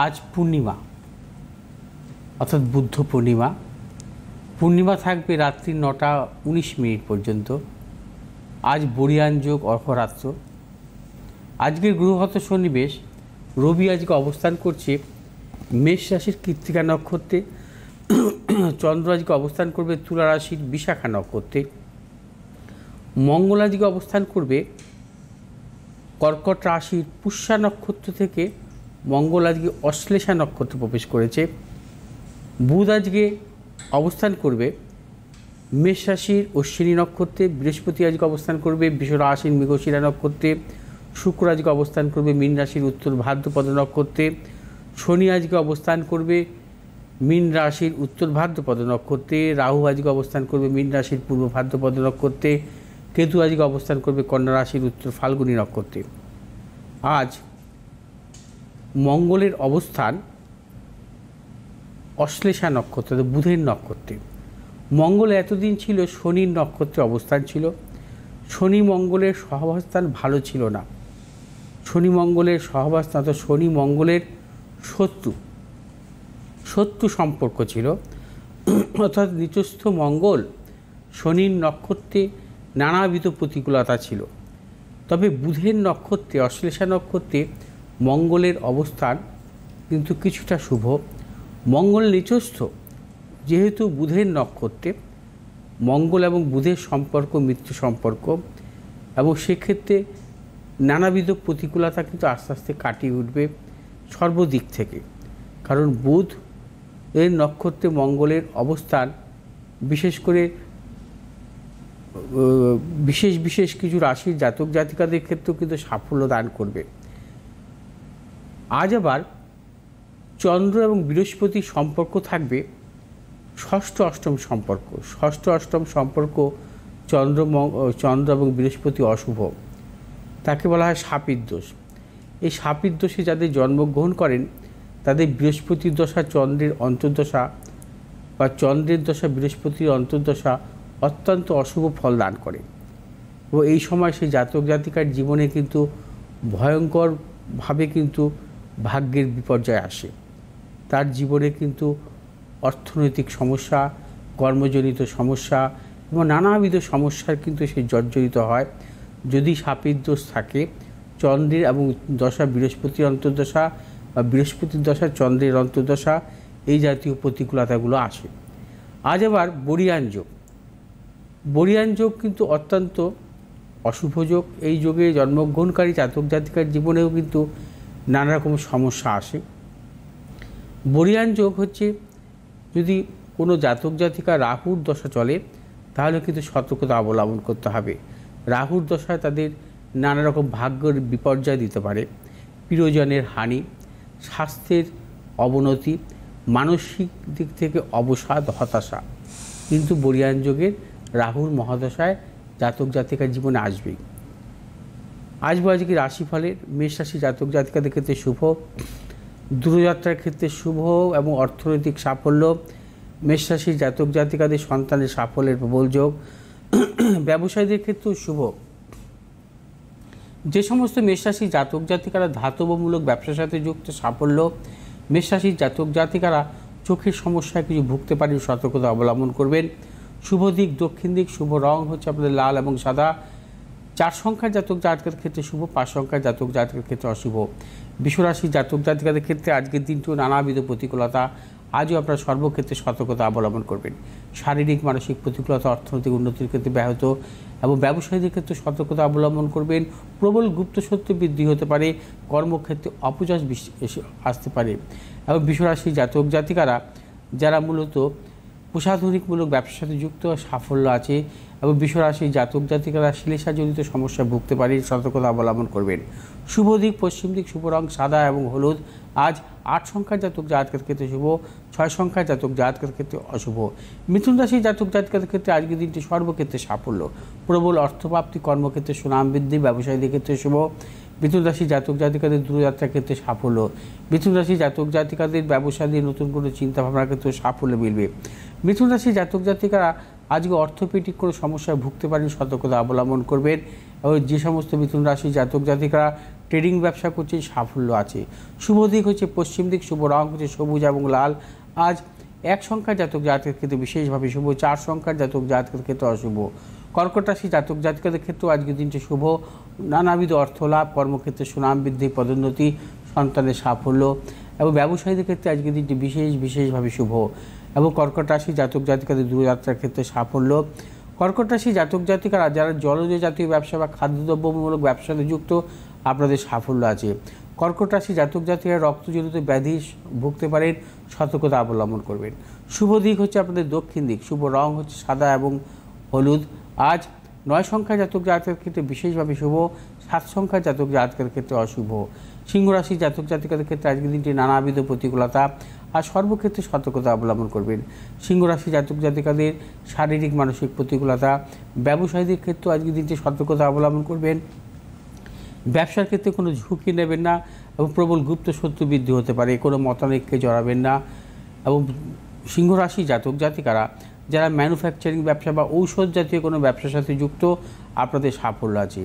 আজ পূর্ণিমা অর্থাৎ বুদ্ধ পূর্ণিমা। পূর্ণিমা থাকবে রাত্রি 9টা 19 মিনিট পর্যন্ত। আজ বরিয়ান যোগ অর্ধরাত্র। আজকের গ্রহগত সন্নিবেশ, রবি আজকে অবস্থান করছে মেষ রাশির কৃত্তিকা নক্ষত্রে, চন্দ্র আজকে অবস্থান করবে তুলা রাশির বিশাখা নক্ষত্রে, মঙ্গল আজকে অবস্থান করবে কর্কট রাশির পুষ্যা নক্ষত্র থেকে মঙ্গল আজকে অশ্লেষা নক্ষত্রে প্রবেশ করেছে। বুধ আজকে অবস্থান করবে মেষ রাশির অশ্বিনী নক্ষত্রে, বৃহস্পতি আজকে অবস্থান করবে বৃষ রাশির মৃগশিরা নক্ষত্রে, শুক্র আজকে অবস্থান করবে মীন রাশির উত্তর ভাদ্রপদ নক্ষত্রে, শনি আজকে অবস্থান করবে মীন রাশির উত্তর ভাদ্রপদ নক্ষত্রে, রাহু আজকে অবস্থান করবে মীন রাশির পূর্ব ভাদ্রপদ নক্ষত্রে, কেতু আজকে অবস্থান করবে কন্যা রাশির উত্তর ফাল্গুনী নক্ষত্রে। আজ মঙ্গলের অবস্থান অশ্লেষা নক্ষত্র, বুধের নক্ষত্রে। মঙ্গল এতদিন ছিল শনির নক্ষত্রে অবস্থান ছিল। শনি মঙ্গলের সহাবস্থান ভালো ছিল না। শনি মঙ্গলের সহাবস্থান অর্থাৎ শনি মঙ্গলের শত্রু সম্পর্ক ছিল, অর্থাৎ নিচস্থ মঙ্গল শনির নক্ষত্রে নানাবিধ প্রতিকূলতা ছিল। তবে বুধের নক্ষত্রে অশ্লেষা নক্ষত্রে মঙ্গলের অবস্থান কিন্তু কিছুটা শুভ। মঙ্গল নিচস্থ যেহেতু বুধের নক্ষত্রে, মঙ্গল এবং বুধের সম্পর্ক মিত্র সম্পর্ক, এবং সেক্ষেত্রে নানাবিধ প্রতিকূলতা কিন্তু আস্তে আস্তে কাটিয়ে উঠবে সর্বদিক থেকে। কারণ বুধ এর নক্ষত্রে মঙ্গলের অবস্থান বিশেষ করে বিশেষ কিছু রাশির জাতক জাতিকাদের ক্ষেত্রেও কিন্তু সাফল্য দান করবে। আজ আবার চন্দ্র এবং বৃহস্পতির সম্পর্ক থাকবে ষষ্ঠ অষ্টম সম্পর্ক। ষষ্ঠ অষ্টম সম্পর্ক চন্দ্র এবং বৃহস্পতি অশুভ, তাকে বলা হয় শাপিত দোষ। এই শাপিত দোষে যাদের জন্মগ্রহণ করেন তাদের বৃহস্পতির দশা চন্দ্রের অন্তর্দশা বা চন্দ্রের দশা বৃহস্পতির অন্তর্দশা অত্যন্ত অশুভ ফল দান করে। ও এই সময় সেই জাতক জাতিকার জীবনে কিন্তু ভয়ঙ্করভাবে কিন্তু ভাগ্যের বিপর্যয় আসে। তার জীবনে কিন্তু অর্থনৈতিক সমস্যা, কর্মজনিত সমস্যা এবং নানাবিধ সমস্যার কিন্তু সে জর্জরিত হয় যদি শাপিত দোষ থাকে। চন্দ্রের এবং দশা বৃহস্পতির অন্তর্দশা বা বৃহস্পতির দশা চন্দ্রের অন্তর্দশা, এই জাতীয় প্রতিকূলতাগুলো আসে। আজ আবার বরিয়ান যোগ। বরিয়ান যোগ কিন্তু অত্যন্ত অশুভ যোগ। এই যোগে জন্মগ্রহণকারী জাতক জাতিকার জীবনেও কিন্তু নানা রকম সমস্যা আসে। বরিয়ান যোগ হচ্ছে যদি কোনো জাতক জাতিকা রাহুর দশা চলে তাহলে কিন্তু সতর্কতা অবলম্বন করতে হবে। রাহুর দশায় তাদের নানা রকম ভাগ্যের বিপর্যয় দিতে পারে, প্রিয়জনের হানি, স্বাস্থ্যের অবনতি, মানসিক দিক থেকে অবসাদ, হতাশা কিন্তু বরিয়ান যোগের রাহুর মহাদশায় জাতক জাতিকার জীবনে আসবেই। আসবো আজকে রাশিফলের। মেষ রাশি জাতক জাতিকাদের ক্ষেত্রে শুভ, দূরযাত্রার ক্ষেত্রে শুভ এবং অর্থনৈতিক সাফল্য। মেষ রাশির জাতক জাতিকাদের সন্তানের সাফল্যের প্রবল যোগ। ব্যবসায়ীদের ক্ষেত্রেও শুভ। যে সমস্ত মেষ রাশির জাতক জাতিকারা ধাতবমূলক ব্যবসার সাথে যুক্ত, সাফল্য। মেষ রাশির জাতক জাতিকারা চোখের সমস্যায় কিছু ভুগতে পারেন, সতর্কতা অবলম্বন করবেন। শুভ দিক দক্ষিণ দিক, শুভ রং হচ্ছে আপনাদের লাল এবং সাদা। 4 সংখ্যার জাতক জাতকের ক্ষেত্রে শুভ, 5 সংখ্যার জাতক জাতকের ক্ষেত্রে অশুভ। বিশ্বরাশির জাতক জাতিকাদের ক্ষেত্রে আজকের দিনটিও নানাবিধ প্রতিকূলতা। আজও আপনারা সর্বক্ষেত্রে সতর্কতা অবলম্বন করবেন। শারীরিক মানসিক প্রতিকূলতা, অর্থনৈতিক উন্নতির ক্ষেত্রে ব্যাহত এবং ব্যবসায়ীদের ক্ষেত্রে সতর্কতা অবলম্বন করবেন। প্রবল গুপ্ত সত্য বৃদ্ধি হতে পারে, কর্মক্ষেত্রে অপযশ আসতে পারে। এবং বিশ্বরাশির জাতক জাতিকারা যারা মূলত প্রশাসনিকমূলক ব্যবসার সাথে যুক্ত, সাফল্য আছে। এবং বিশ্বরাশির জাতক জাতিকারা শ্লেষাজনিত সমস্যায় ভুগতে পারে, সতর্কতা অবলম্বন করবেন। শুভ দিক পশ্চিম দিক, শুভ রং সাদা এবং হলুদ। আজ 8 সংখ্যার জাতক জাতকের ক্ষেত্রে শুভ, 6 সংখ্যার জাতক জাতকের ক্ষেত্রে অশুভ। মিথুন রাশির জাতক জাতিকাদের ক্ষেত্রে আজকের দিনটি সর্বক্ষেত্রে সাফল্য, প্রবল অর্থপ্রাপ্তি, কর্মক্ষেত্রে সুনাম বৃদ্ধি, ব্যবসায়ীদের ক্ষেত্রে শুভ। মিথুন রাশির জাতক জাতিকাদের দূরযাত্রার ক্ষেত্রে সাফল্য। মিথুন রাশির জাতক জাতিকাদের ব্যবসা দিয়ে নতুন কোনো চিন্তাভাবনার ক্ষেত্রে সাফল্য মিলবে। মিথুন রাশির জাতক জাতিকারা আজকে অর্থোপেডিক কোনো সমস্যায় ভুগতে পারেন, সতর্কতা অবলম্বন করবেন। এবং যে সমস্ত মিথুন রাশির জাতক জাতিকারা ট্রেডিং ব্যবসা করছেন, সাফল্য আছে। শুভ দিক হচ্ছে পশ্চিম দিক, শুভ রং হচ্ছে সবুজ এবং লাল। আজ 1 সংখ্যার জাতক জাতকের ক্ষেত্রে বিশেষভাবে শুভ, 4 সংখ্যার জাতক জাতকের ক্ষেত্রে অশুভ। কর্কট রাশি জাতক জাতিকাদের ক্ষেত্রেও আজকের দিনটি শুভ, নানাবিধ অর্থ লাভ, কর্মক্ষেত্রে সুনাম বৃদ্ধি, পদোন্নতি, সন্তানের সাফল্য এবং ব্যবসায়ীদের ক্ষেত্রে আজকের দিনটি বিশেষভাবে শুভ। এবং কর্কট রাশি জাতক জাতিকাদের দূরযাত্রার ক্ষেত্রে সাফল্য। কর্কট রাশি জাতক জাতিকারা যারা জলজ জাতীয় ব্যবসা বা খাদ্যদ্রব্যমূলক ব্যবসার সাথে যুক্ত, আপনাদের সাফল্য আছে। কর্কট রাশি জাতক জাতিকারা রক্তজনিত ব্যাধি ভুগতে পারেন, সতর্কতা অবলম্বন করবেন। শুভ দিক হচ্ছে আপনাদের দক্ষিণ দিক, শুভ রং হচ্ছে সাদা এবং হলুদ। আজ 9 সংখ্যার জাতক জাতকের ক্ষেত্রে বিশেষভাবে শুভ, 7 সংখ্যার জাতক জাতকের ক্ষেত্রে অশুভ। সিংহ রাশি জাতক জাতিকাদের ক্ষেত্রে আজকের দিনটি নানাবিধ প্রতিকূলতা আর সর্বক্ষেত্রে সতর্কতা অবলম্বন করবেন। সিংহ রাশি জাতক জাতিকাদের শারীরিক মানসিক প্রতিকূলতা, ব্যবসায়ীদের ক্ষেত্রে আজকের দিনটি সতর্কতা অবলম্বন করবেন। ব্যবসার ক্ষেত্রে কোনো ঝুঁকি নেবেন না এবং প্রবল গুপ্ত শত্রু বৃদ্ধি হতে পারে, কোনো মতানৈক্যে জড়াবেন না। এবং সিংহ রাশি জাতক জাতিকারা যারা ম্যানুফ্যাকচারিং ব্যবসা বা ঔষধ জাতীয় কোনো ব্যবসার সাথে যুক্ত, আপনাদের সাফল্য আছে।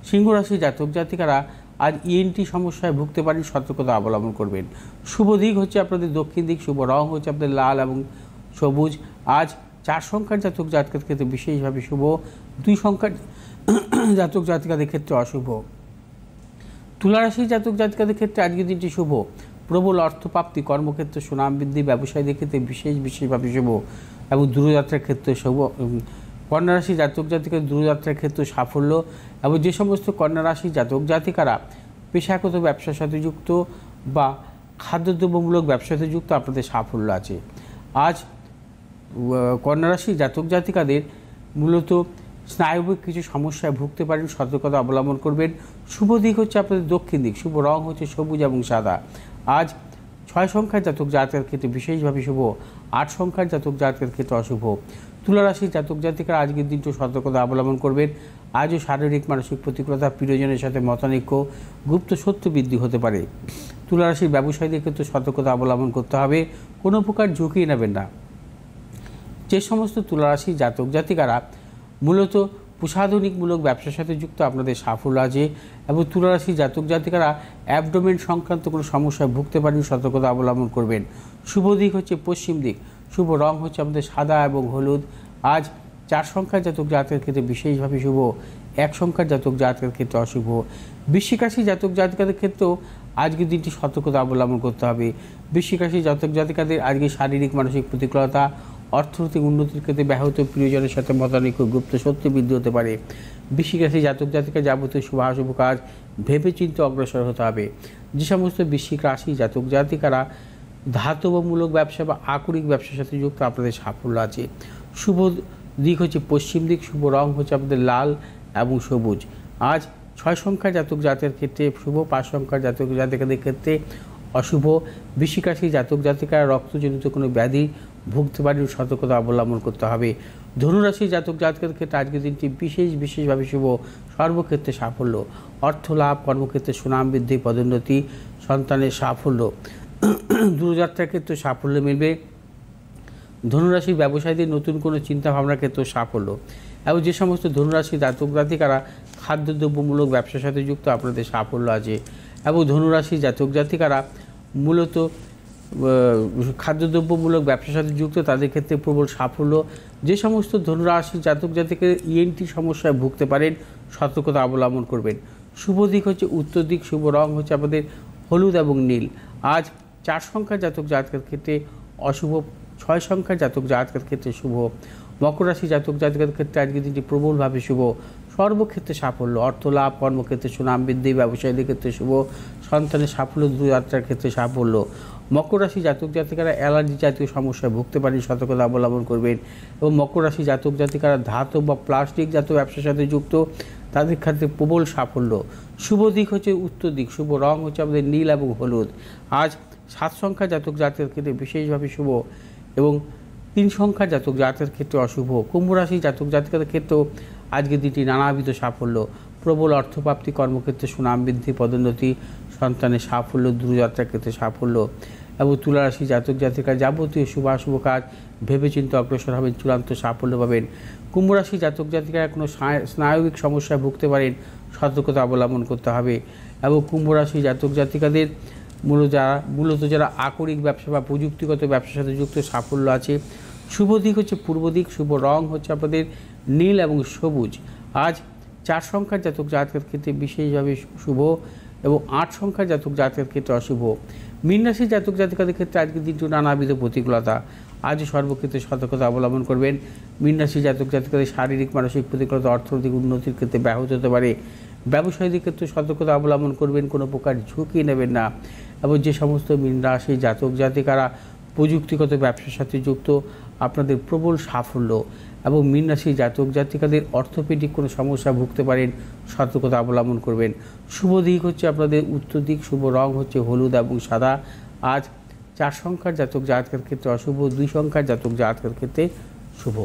সিংহ রাশি জাতক জাতিকারা আজ ইএনটি সমস্যায় ভুগতে পারেন, সতর্কতা অবলম্বন করবেন। শুভ দিক হচ্ছে আপনাদের দক্ষিণ দিক, শুভ রং হচ্ছে আপনাদের লাল এবং সবুজ। আজ 4 সংখ্যার জাতক জাতকের ক্ষেত্রে বিশেষভাবে শুভ, 2 সংখ্যার জাতক জাতিকাদের ক্ষেত্রে অশুভ। তুলা রাশি জাতক জাতিকাদের ক্ষেত্রে আজকের দিনটি শুভ, প্রবল অর্থপ্রাপ্তি, কর্মক্ষেত্রে সুনাম বৃদ্ধি, ব্যবসায়ীদের ক্ষেত্রে বিশেষভাবে শুভ এবং দূরযাত্রার ক্ষেত্রে শুভ। কন্যা রাশি জাতক জাতিকার দূরযাত্রার ক্ষেত্রে সাফল্য এবং যে সমস্ত কন্যা রাশি জাতক জাতিকারা পেশাগত ব্যবসার সাথে যুক্ত বা খাদ্যদ্রব্যমূলক ব্যবসার সাথে যুক্ত, আপনাদের সাফল্য আছে। আজ কন্যা রাশি জাতক জাতিকাদের মূলত স্নায়বিক কিছু সমস্যায় ভুগতে পারেন, সতর্কতা অবলম্বন করবেন। শুভ দিক হচ্ছে আপনাদের দক্ষিণ দিক, শুভ রং হচ্ছে সবুজ এবং সাদা। আজ 6 সংখ্যার জাতক জাতকের ক্ষেত্রে বিশেষভাবে শুভ, 8 সংখ্যার জাতক জাতকের ক্ষেত্রে অশুভ। তুলা রাশির জাতক জাতিকারা আজকের দিনটি সতর্কতা অবলম্বন করবেন। আজও শারীরিক মানসিক প্রতিকূলতা, প্রিয়জনের সাথে মতানৈক্য, গুপ্ত শত্রু বৃদ্ধি হতে পারে। তুলা রাশির ব্যবসায়ীদের ক্ষেত্রে সতর্কতা অবলম্বন করতে হবে, কোনো প্রকার ঝুঁকি নেবেন না। যে সমস্ত তুলা রাশির জাতক জাতিকারা মূলত প্রসাধনিকমূলক ব্যবসার সাথে যুক্ত, আপনাদের সাফল্য আছে। এবং তুলা রাশির জাতক জাতিকারা অ্যাবডোমেন সংক্রান্ত কোনো সমস্যায় ভুগতে পারেন, সতর্কতা অবলম্বন করবেন। শুভ দিক হচ্ছে পশ্চিম দিক, শুভ রং হচ্ছে আমাদের সাদা এবং হলুদ। আজ 4 সংখ্যার জাতক জাতকের ক্ষেত্রে বিশেষভাবে শুভ, 1 সংখ্যার জাতক জাতকের ক্ষেত্রে অশুভ। বৃশ্চিক রাশি জাতক জাতিকাদের ক্ষেত্রেও আজকের দিনটি সতর্কতা অবলম্বন করতে হবে। বৃশ্চিক রাশি জাতক জাতিকাদের আজকে শারীরিক মানসিক প্রতিকূলতা, অর্থনৈতিক উন্নতির ক্ষেত্রে ব্যাহত, প্রিয়জনের সাথে মতানৈক্য, গুপ্ত শত্রু বৃদ্ধি হতে পারে। বৃশ্চিক রাশি জাতক জাতিকা যাবতীয় শুভাশুভ কাজ ভেবেচিন্তে অগ্রসর হতে হবে। যে সমস্ত বৃশ্চিক রাশি জাতক জাতিকারা ধাতবমূলক ব্যবসা বা আকরিক ব্যবসার সাথে যুক্ত, আপনাদের সাফল্য আছে। শুভ দিক হচ্ছে পশ্চিম দিক, শুভ রং হচ্ছে আপনাদের লাল এবং সবুজ। আজ 6 সংখ্যার জাতক জাতকের ক্ষেত্রে শুভ, 5 সংখ্যার জাতক জাতিকাদের ক্ষেত্রে অশুভ। বৃশ্চিক রাশি জাতক জাতিকারা রক্তজনিত কোনো ব্যাধি ভুগতে পারেন, সতর্কতা অবলম্বন করতে হবে। ধনুরাশি জাতক জাতকের ক্ষেত্রে আজকের দিনটি বিশেষভাবে শুভ, সর্বক্ষেত্রে সাফল্য, অর্থ লাভ, কর্মক্ষেত্রে সুনাম বৃদ্ধি, পদোন্নতি, সন্তানের সাফল্য, দূরযাত্রার ক্ষেত্রে সাফল্য মিলবে। ধনুরাশির ব্যবসায়ীদের নতুন কোনো চিন্তাভাবনার ক্ষেত্রে সাফল্য এবং যে সমস্ত ধনুরাশি জাতক জাতিকারা খাদ্যদ্রব্যমূলক ব্যবসার সাথে যুক্ত, আপনাদের সাফল্য আছে। এবং ধনুরাশি জাতক জাতিকারা মূলত খাদ্যদ্রব্যমূলক ব্যবসার সাথে যুক্ত, তাদের ক্ষেত্রে প্রবল সাফল্য। যে সমস্ত ধনুরাশি জাতক জাতিকে ইএনটি সমস্যায় ভুগতে পারেন, সতর্কতা অবলম্বন করবেন। শুভ দিক হচ্ছে উত্তর দিক, শুভ রং হচ্ছে আমাদের হলুদ এবং নীল। আজ 4 সংখ্যার জাতক জাতকের ক্ষেত্রে অশুভ, 6 সংখ্যার জাতক জাতকের ক্ষেত্রে শুভ। মকর রাশি জাতক জাতকের ক্ষেত্রে আজকের দিনটি প্রবলভাবে শুভ, সর্বক্ষেত্রে সাফল্য, অর্থ লাভ, কর্মক্ষেত্রে সুনাম বৃদ্ধি, ব্যবসায়ীদের ক্ষেত্রে শুভ, সন্তানের সাফল্য, দূরযাত্রার ক্ষেত্রে সাফল্য। মকর রাশি জাতক জাতিকারা অ্যালার্জি জাতীয় সমস্যায় ভুগতে পারেন, সতর্কতা অবলম্বন করবেন। এবং মকর রাশি জাতক জাতিকারা ধাতু বা প্লাস্টিক জাতীয় ব্যবসার সাথে যুক্ত, তাদের ক্ষেত্রে প্রবল সাফল্য। শুভ দিক হচ্ছে উত্তর দিক, শুভ রং হচ্ছে আমাদের নীল এবং হলুদ। আজ 7 সংখ্যার জাতক জাতকের ক্ষেত্রে বিশেষভাবে শুভ এবং 3 সংখ্যার জাতক জাতকের ক্ষেত্রে অশুভ। কুম্ভ রাশি জাতক জাতিকাদের ক্ষেত্রেও আজকের দিনটি নানাবিধ সাফল্য, প্রবল অর্থপ্রাপ্তি, কর্মক্ষেত্রে সুনাম বৃদ্ধি, পদোন্নতি, সন্তানের সাফল্য, দূরযাত্রার ক্ষেত্রে সাফল্য। এবং তুলা রাশি জাতক জাতিকা যাবতীয় শুভাশুভ কাজ ভেবেচিন্তে অগ্রসর হবেন, চূড়ান্ত সাফল্য পাবেন। কুম্ভ রাশি জাতক জাতিকারা কোনো স্নায়বিক সমস্যায় ভুগতে পারেন, সতর্কতা অবলম্বন করতে হবে। এবং কুম্ভ রাশি জাতক জাতিকাদের মূলত যারা আকরিক ব্যবসা বা প্রযুক্তিগত ব্যবসার সাথে যুক্ত সাফল্য আছে। শুভ দিক হচ্ছে পূর্ব দিক, শুভ রং হচ্ছে আপনাদের নীল এবং সবুজ। আজ 4 সংখ্যার জাতক জাতকের ক্ষেত্রে বিশেষভাবে শুভ এবং 8 সংখ্যার জাতক জাতকের ক্ষেত্রে অশুভ। মীন রাশির জাতক জাতিকাদের ক্ষেত্রে আজকের দিনটি নানাবিধ প্রতিকূলতা। আজ সর্বক্ষেত্রে সতর্কতা অবলম্বন করবেন। মীন রাশির জাতক জাতিকাদের শারীরিক মানসিক প্রতিকূলতা অর্থনৈতিক উন্নতির ক্ষেত্রে ব্যাহত হতে পারে। ব্যবসায়ীদের ক্ষেত্রে সতর্কতা অবলম্বন করবেন, কোনো প্রকার ঝুঁকি নেবেন না। এবং যে সমস্ত মীন রাশির জাতক জাতিকারা প্রযুক্তিগত ব্যবসার সাথে যুক্ত, আপনাদের প্রবল সাফল্য। এবং মীন রাশির জাতক জাতিকাদের অর্থোপেডিক কোনো সমস্যা ভুগতে পারেন, সতর্কতা অবলম্বন করবেন। শুভ দিক হচ্ছে আপনাদের উত্তর দিক, শুভ রং হচ্ছে হলুদ এবং সাদা। আজ 4 সংখ্যার জাতক জাতকের ক্ষেত্রে অশুভ, 2 সংখ্যার জাতক জাতকের ক্ষেত্রে শুভ।